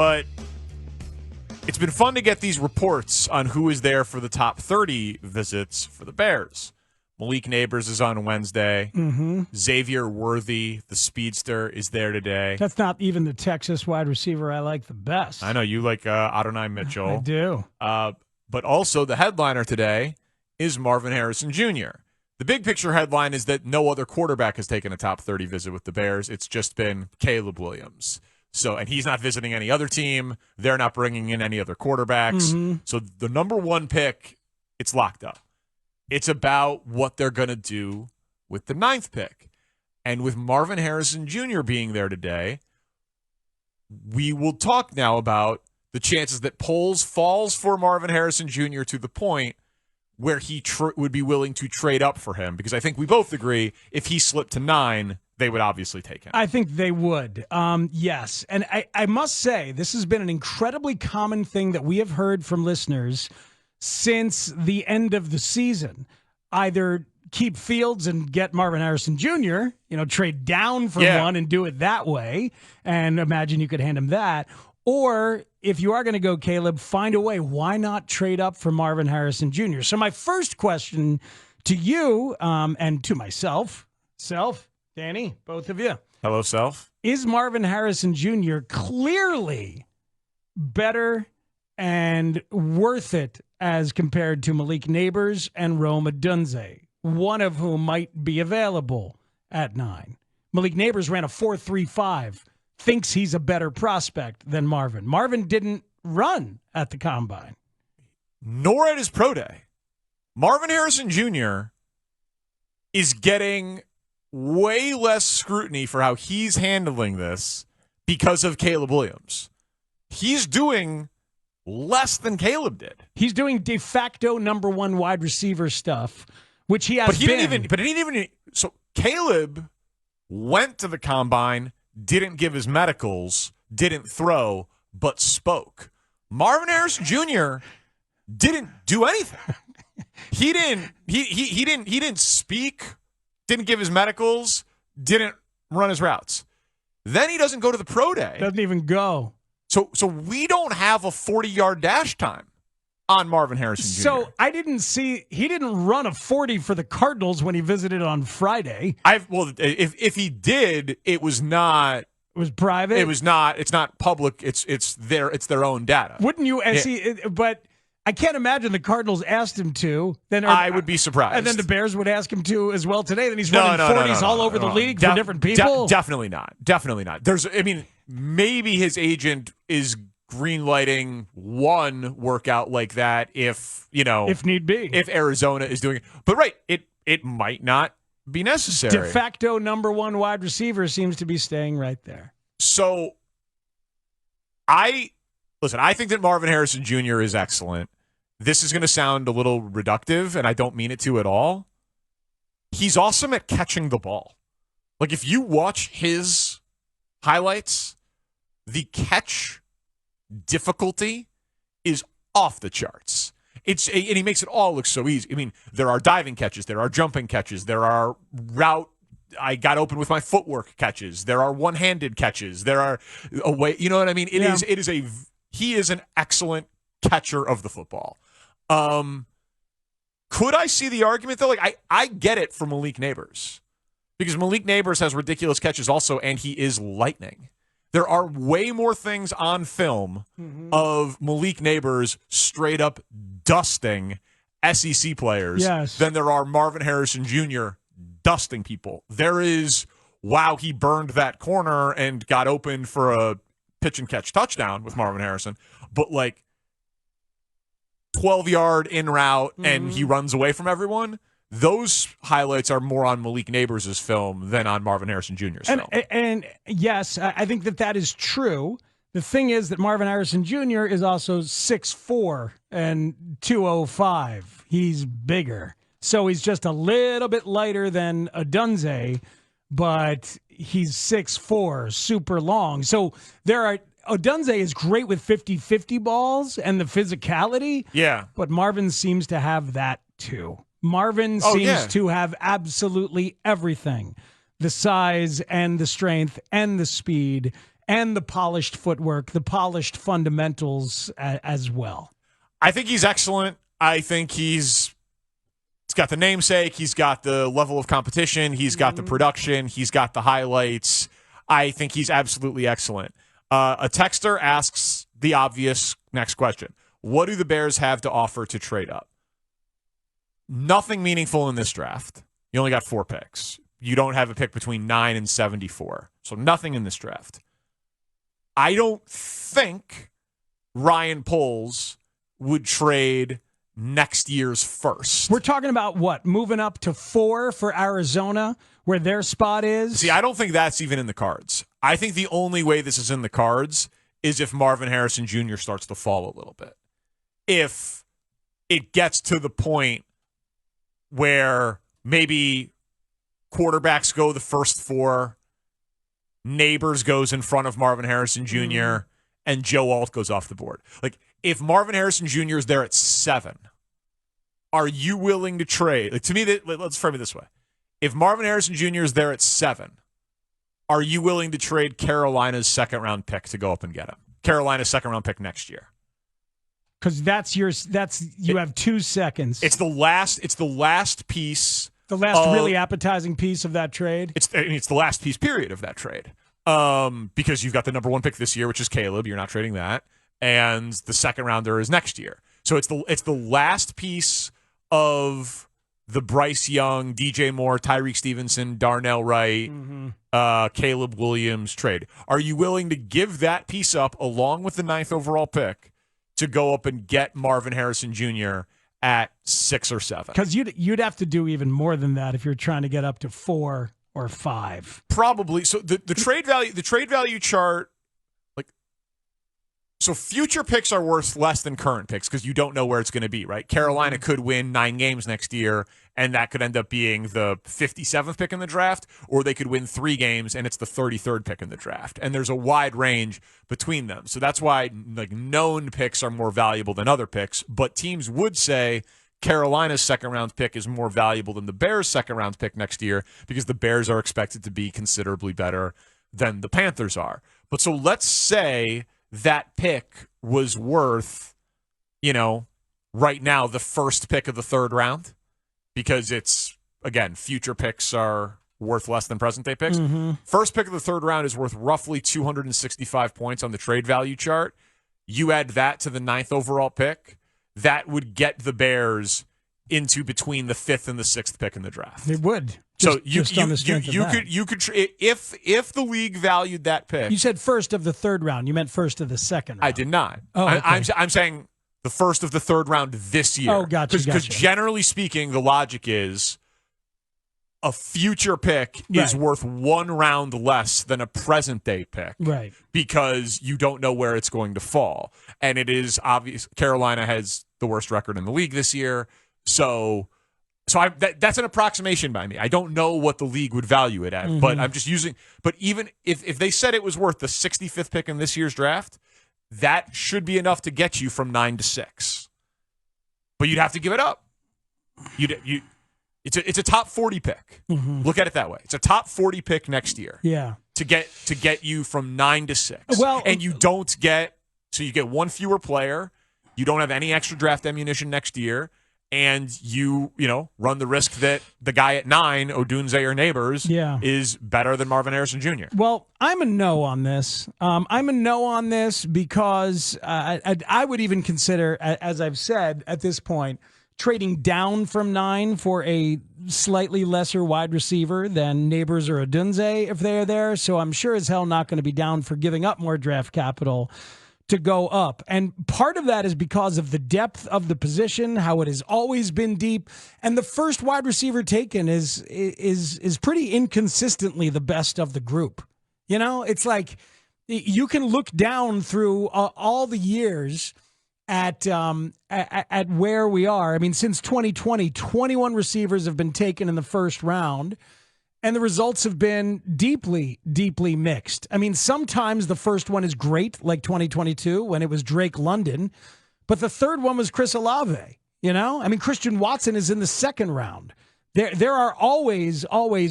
But it's been fun to get these reports on who is there for the top 30 visits for the Bears. Malik Neighbors is on Wednesday. Mm-hmm. Xavier Worthy, the speedster, is there today. That's not even the Texas wide receiver I like the best. I know you like Adonai Mitchell. I do. But also the headliner today is Marvin Harrison Jr. The big picture headline is that no other quarterback has taken a top 30 visit with the Bears. It's just been Caleb Williams. And he's not visiting any other team. They're not bringing in any other quarterbacks. Mm-hmm. So the number one pick, it's locked up. It's about what they're going to do with the 9th pick. And with Marvin Harrison Jr. being there today, we will talk now about the chances that Poles falls for Marvin Harrison Jr. to the point where he would be willing to trade up for him. Because I think we both agree if he slipped to 9, they would obviously take him. I think they would, yes. And I must say, this has been an incredibly common thing that we have heard from listeners since the end of the season. Either keep Fields and get Marvin Harrison Jr., trade down for one and do it that way, and imagine you could hand him that. Or if you are going to go Caleb, find a way. Why not trade up for Marvin Harrison Jr.? So my first question to you and to myself, Danny, both of you. Hello, Self. Is Marvin Harrison Jr. clearly better and worth it as compared to Malik Neighbors and Rome Odunze, one of whom might be available at 9? Malik Neighbors ran a 4.35, thinks he's a better prospect than Marvin. Marvin didn't run at the Combine. Nor at his pro day. Marvin Harrison Jr. is getting way less scrutiny for how he's handling this because of Caleb Williams. He's doing less than Caleb did. He's doing de facto number 1 wide receiver stuff, which he has But he didn't even. So Caleb went to the Combine, didn't give his medicals, didn't throw, but spoke. Marvin Harrison Jr. didn't do anything. He didn't speak. Didn't give his medicals, didn't run his routes. Then he doesn't go to the pro day. Doesn't even go. So we don't have a 40-yard dash time on Marvin Harrison Jr. So he didn't run a 40 for the Cardinals when he visited on Friday. If he did, it was not. It was private. It was not. It's not public. It's their own data. Wouldn't you? But I can't imagine the Cardinals asked him to. I would be surprised. And then the Bears would ask him to as well today. Then he's running 40s all over the league for different people. Definitely not. Definitely not. Maybe his agent is greenlighting one workout like that if need be. If Arizona is doing it. But it might not be necessary. De facto number 1 wide receiver seems to be staying right there. So I think that Marvin Harrison Jr. is excellent. This is going to sound a little reductive, and I don't mean it to at all. He's awesome at catching the ball. Like, if you watch his highlights, the catch difficulty is off the charts. And he makes it all look so easy. I mean, there are diving catches, there are jumping catches, there are I got open with my footwork catches, there are one-handed catches, there are away. You know what I mean? He is an excellent catcher of the football. Could I see the argument, though? Like, I get it for Malik Neighbors. Because Malik Neighbors has ridiculous catches also, and he is lightning. There are way more things on film of Malik Neighbors straight up dusting SEC players than there are Marvin Harrison Jr. dusting people. There is, wow, he burned that corner and got open for a pitch and catch touchdown with Marvin Harrison, but like 12-yard in route and he runs away from everyone. Those highlights are more on Malik Neighbors' film than on Marvin Harrison Jr.'s film. And yes, I think that is true. The thing is that Marvin Harrison Jr. is also 6'4" and 205. He's bigger. So he's just a little bit lighter than Odunze, but he's 6'4", super long. So Odunze is great with 50-50 balls and the physicality. Yeah. But Marvin seems to have that too. Marvin seems to have absolutely everything. The size and the strength and the speed and the polished footwork, the polished fundamentals as well. I think he's excellent. I think he's got the namesake. He's got the level of competition. He's got the production. He's got the highlights. I think he's absolutely excellent. A texter asks the obvious next question. What do the Bears have to offer to trade up? Nothing meaningful in this draft. You only got 4 picks. You don't have a pick between 9 and 74. So nothing in this draft. I don't think Ryan Poles would trade next year's first. We're talking about what? Moving up to 4 for Arizona, where their spot is? See, I don't think that's even in the cards. I think the only way this is in the cards is if Marvin Harrison Jr. starts to fall a little bit. If it gets to the point where maybe quarterbacks go the first 4, Neighbors goes in front of Marvin Harrison Jr., and Joe Alt goes off the board. Like, if Marvin Harrison Jr. is there at 7, are you willing to trade? Like, to me, let's frame it this way. If Marvin Harrison Jr. is there at 7, are you willing to trade Carolina's second-round pick to go up and get him? Carolina's second-round pick next year. Because you have 2 seconds. It's the last piece. The last really appetizing piece of that trade. It's the last piece period of that trade. Because you've got the number 1 pick this year, which is Caleb. You're not trading that. And the second rounder is next year. So it's the last piece of the Bryce Young, DJ Moore, Tyreek Stevenson, Darnell Wright, Caleb Williams trade. Are you willing to give that piece up along with the 9th overall pick to go up and get Marvin Harrison Jr. at 6 or 7? Because you'd have to do even more than that if you're trying to get up to 4 or 5. Probably. So the trade value chart, like, so future picks are worth less than current picks because you don't know where it's going to be, right? Carolina could win 9 games next year, and that could end up being the 57th pick in the draft, or they could win 3 games and it's the 33rd pick in the draft. And there's a wide range between them. So that's why, like, known picks are more valuable than other picks, but teams would say Carolina's second-round pick is more valuable than the Bears' second-round pick next year because the Bears are expected to be considerably better than the Panthers are. But so let's say that pick was worth, right now, the first pick of the 3rd round because it's, again, future picks are worth less than present-day picks. First pick of the 3rd round is worth roughly 265 points on the trade value chart. You add that to the 9th overall pick, that would get the Bears into between the 5th and the 6th pick in the draft. It would. You could if the league valued that pick. You said first of the 3rd round. You meant first of the 2nd round. I did not. Oh, okay. I'm saying the first of the 3rd round this year. Oh, gotcha. Because generally speaking, the logic is a future pick is worth 1 round less than a present day pick. Right. Because you don't know where it's going to fall. And it is obvious Carolina has the worst record in the league this year. So that's an approximation by me. I don't know what the league would value it at, but I'm just using. But even if they said it was worth the 65th pick in this year's draft, that should be enough to get you from 9 to 6. But you'd have to give it up. It's a top 40 pick. Look at it that way. It's a top 40 pick next year. Yeah. To get you from 9 to 6. Well, and you get 1 fewer player. You don't have any extra draft ammunition next year. And you run the risk that the guy at 9, Odunze or Neighbors, is better than Marvin Harrison Jr. Well, I'm a no on this. I'm a no on this because I would even consider, as I've said at this point, trading down from 9 for a slightly lesser wide receiver than Neighbors or Odunze if they're there. So I'm sure as hell not going to be down for giving up more draft capital to go up. And part of that is because of the depth of the position, how it has always been deep. And the first wide receiver taken is pretty inconsistently the best of the group. It's like you can look down through all the years at where we are. I mean, since 2020, 21 receivers have been taken in the first round. And the results have been deeply, deeply mixed. I mean, sometimes the first one is great, like 2022 when it was Drake London, but the third one was Chris Olave. I mean, Christian Watson is in the 2nd round. There are always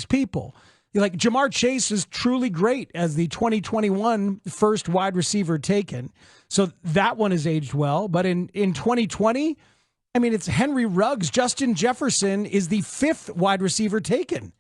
people. Like Jamar Chase is truly great as the 2021 first wide receiver taken. So that one has aged well. But in 2020, I mean, it's Henry Ruggs. Justin Jefferson is the 5th wide receiver taken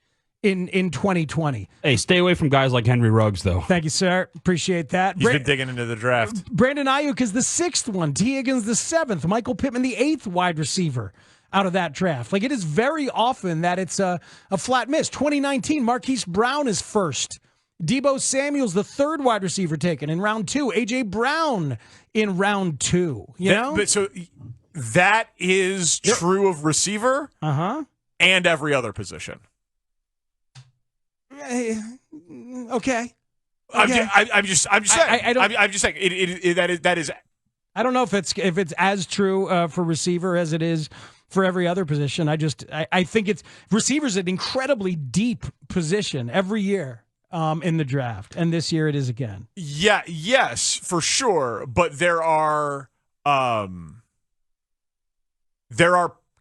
in 2020. Hey, stay away from guys like Henry Ruggs, though. Thank you, sir. Appreciate that. He's been digging into the draft. Brandon Ayuk is the 6th one. T. Higgins the 7th. Michael Pittman the 8th wide receiver out of that draft. Like, it is very often that it's a flat miss. 2019, Marquise Brown is first. Deebo Samuel's the 3rd wide receiver taken in round 2. A.J. Brown in round 2. You know? But so that is true of receiver and every other position. Okay. I'm just saying. I'm just saying that is. I don't know if it's as true for receiver as it is for every other position. I think it's receivers an incredibly deep position every year in the draft, and this year it is again. Yeah, yes, for sure. But there are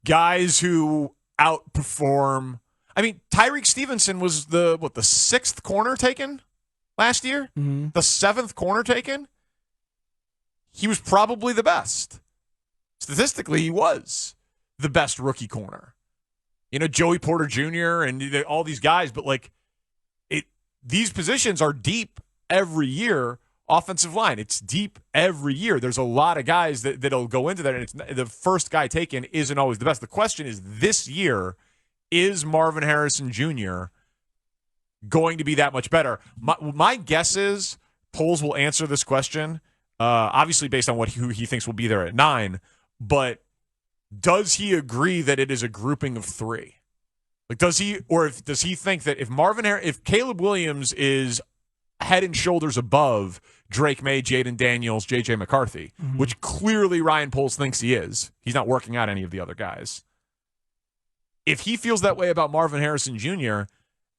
guys who outperform. I mean, Tyreek Stevenson was the 6th corner taken last year, the 7th corner taken. He was probably the best. Statistically, he was the best rookie corner. You know, Joey Porter Jr. and all these guys, but these positions are deep every year. Offensive line, it's deep every year. There's a lot of guys that'll go into that, and the first guy taken isn't always the best. The question is, this year, is Marvin Harrison Jr. going to be that much better? My guess is polls will answer this question, obviously based on who he thinks will be there at 9, but does he agree that it is a grouping of 3? Like, does he think that if Caleb Williams is head and shoulders above Drake May, Jaden Daniels, J.J. McCarthy, which clearly Ryan Poles thinks he is. He's not working out any of the other guys. If he feels that way about Marvin Harrison Jr.,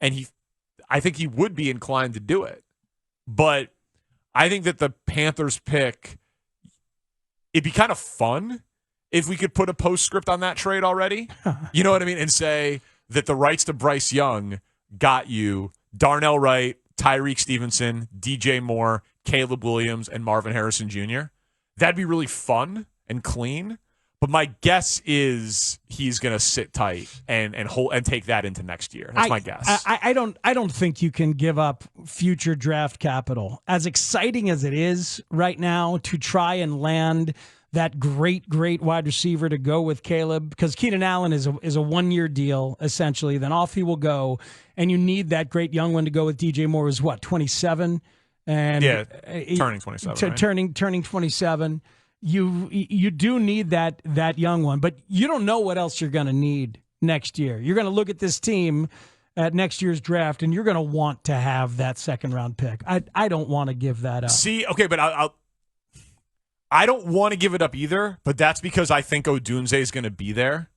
I think he would be inclined to do it. But I think that the Panthers pick, it'd be kind of fun if we could put a postscript on that trade already. You know what I mean? And say that the rights to Bryce Young got you Darnell Wright, Tyreek Stevenson, DJ Moore, Caleb Williams, and Marvin Harrison Jr. That'd be really fun and clean. But my guess is he's going to sit tight and take that into next year. That's my guess. I don't think you can give up future draft capital. As exciting as it is right now to try and land that great wide receiver to go with Caleb, because Keenan Allen is a 1-year deal essentially. Then off he will go, and you need that great young one to go with DJ Moore. Is what, 27? And turning 27. Turning 27. You do need that young one, but you don't know what else you're going to need next year. You're going to look at this team at next year's draft, and you're going to want to have that 2nd-round pick. I don't want to give that up. See, okay, but I don't want to give it up either, but that's because I think Odunze is going to be there,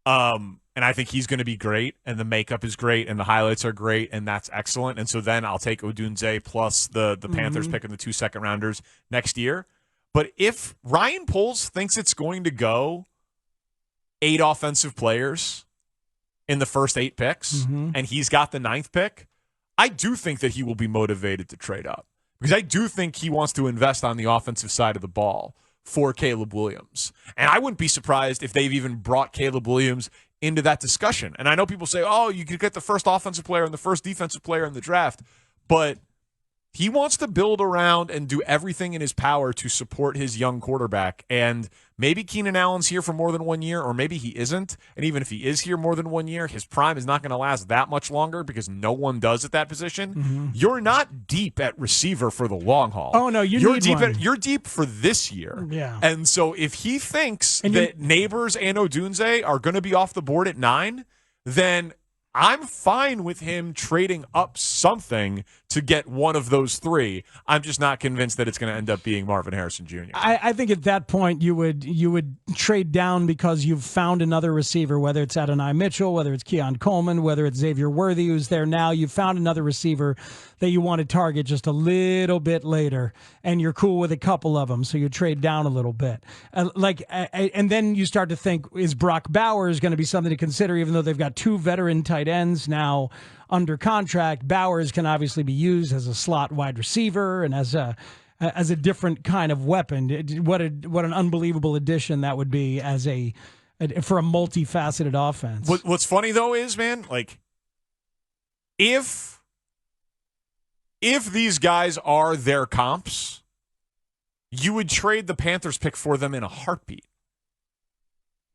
and I think he's going to be great, and the makeup is great, and the highlights are great, and that's excellent. And so then I'll take Odunze plus the Panthers pick and the 2 second-rounders next year. But if Ryan Poles thinks it's going to go 8 offensive players in the first 8 picks, and he's got the 9th pick, I do think that he will be motivated to trade up. Because I do think he wants to invest on the offensive side of the ball for Caleb Williams. And I wouldn't be surprised if they've even brought Caleb Williams into that discussion. And I know people say, oh, you could get the first offensive player and the first defensive player in the draft. But he wants to build around and do everything in his power to support his young quarterback. And maybe Keenan Allen's here for more than 1 year, or maybe he isn't. And even if he is here more than 1 year, his prime is not going to last that much longer because no one does at that position. You're not deep at receiver for the long haul. Oh, no, you're deep. one. You're deep for this year. Yeah. And so if he thinks that Neighbors and Odunze are going to be off the board at 9, then I'm fine with him trading up something to get one of those 3. I'm just not convinced that it's going to end up being Marvin Harrison Jr. I think at that point you would trade down because you've found another receiver, whether it's Adonai Mitchell, whether it's Keon Coleman, whether it's Xavier Worthy, who's there now. You've found another receiver that you want to target just a little bit later, and you're cool with a couple of them, so you trade down a little bit. And then you start to think, is Brock Bowers going to be something to consider, even though they've got 2 veteran tight ends now under contract. Bowers can obviously be used as a slot wide receiver and as a different kind of weapon. What an unbelievable addition that would be for a multifaceted offense. What's funny though is, man, like if these guys are their comps, you would trade the Panthers pick for them in a heartbeat.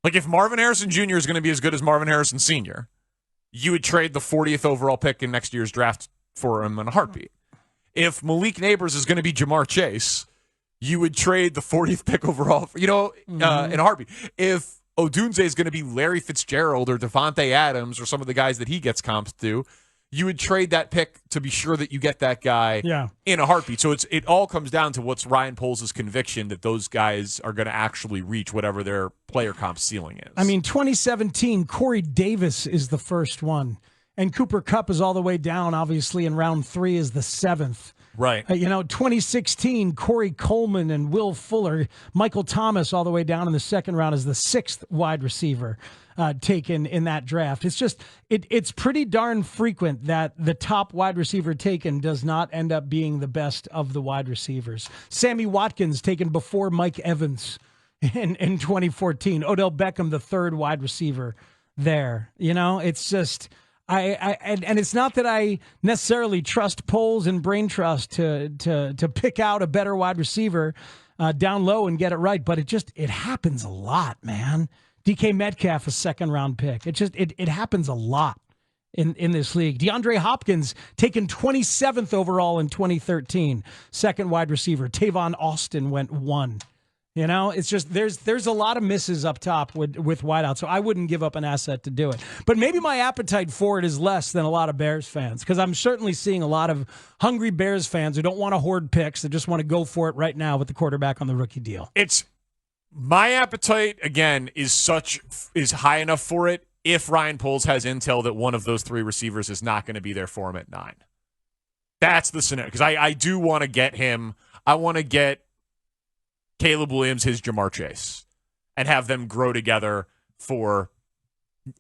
Like if Marvin Harrison Jr. is going to be as good as Marvin Harrison Sr., you would trade the 40th overall pick in next year's draft for him in a heartbeat. If Malik Neighbors is going to be Jamar Chase, you would trade the 40th pick overall, in a heartbeat. If Odunze is going to be Larry Fitzgerald or Devontae Adams or some of the guys that he gets comps to, you would trade that pick to be sure that you get that guy in a heartbeat. So it all comes down to what's Ryan Poles' conviction that those guys are going to actually reach whatever their player comp ceiling is. I mean, 2017, Corey Davis is the first one, and Cooper Kupp is all the way down, obviously, in round 3 is the 7th. Right. 2016, Corey Coleman and Will Fuller, Michael Thomas all the way down in the second round as the 6th wide receiver taken in that draft. It's just, it's pretty darn frequent that the top wide receiver taken does not end up being the best of the wide receivers. Sammy Watkins taken before Mike Evans in 2014. Odell Beckham, the 3rd wide receiver there. It's just... And it's not that I necessarily trust Poles and brain trust to pick out a better wide receiver down low and get it right, but it happens a lot, man. DK Metcalf, a 2nd round pick. It happens a lot in this league. DeAndre Hopkins taken 27th overall in 2013, 2nd wide receiver. Tavon Austin went 1. It's just there's a lot of misses up top with wideout, so I wouldn't give up an asset to do it. But maybe my appetite for it is less than a lot of Bears fans, because I'm certainly seeing a lot of hungry Bears fans who don't want to hoard picks. They just want to go for it right now with the quarterback on the rookie deal. It's my appetite, again, is high enough for it if Ryan Poles has intel that one of those 3 receivers is not going to be there for him at 9. That's the scenario, because I do want to get him. I want to get Caleb Williams, his Jamar Chase, and have them grow together for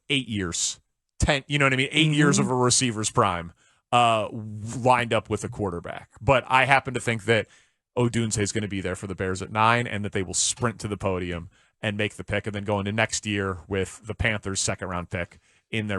8 years, 10. You know what I mean? 8 years of a receiver's prime, lined up with a quarterback. But I happen to think that Odunze is going to be there for the Bears at 9, and that they will sprint to the podium and make the pick, and then go into next year with the Panthers' 2nd round pick in their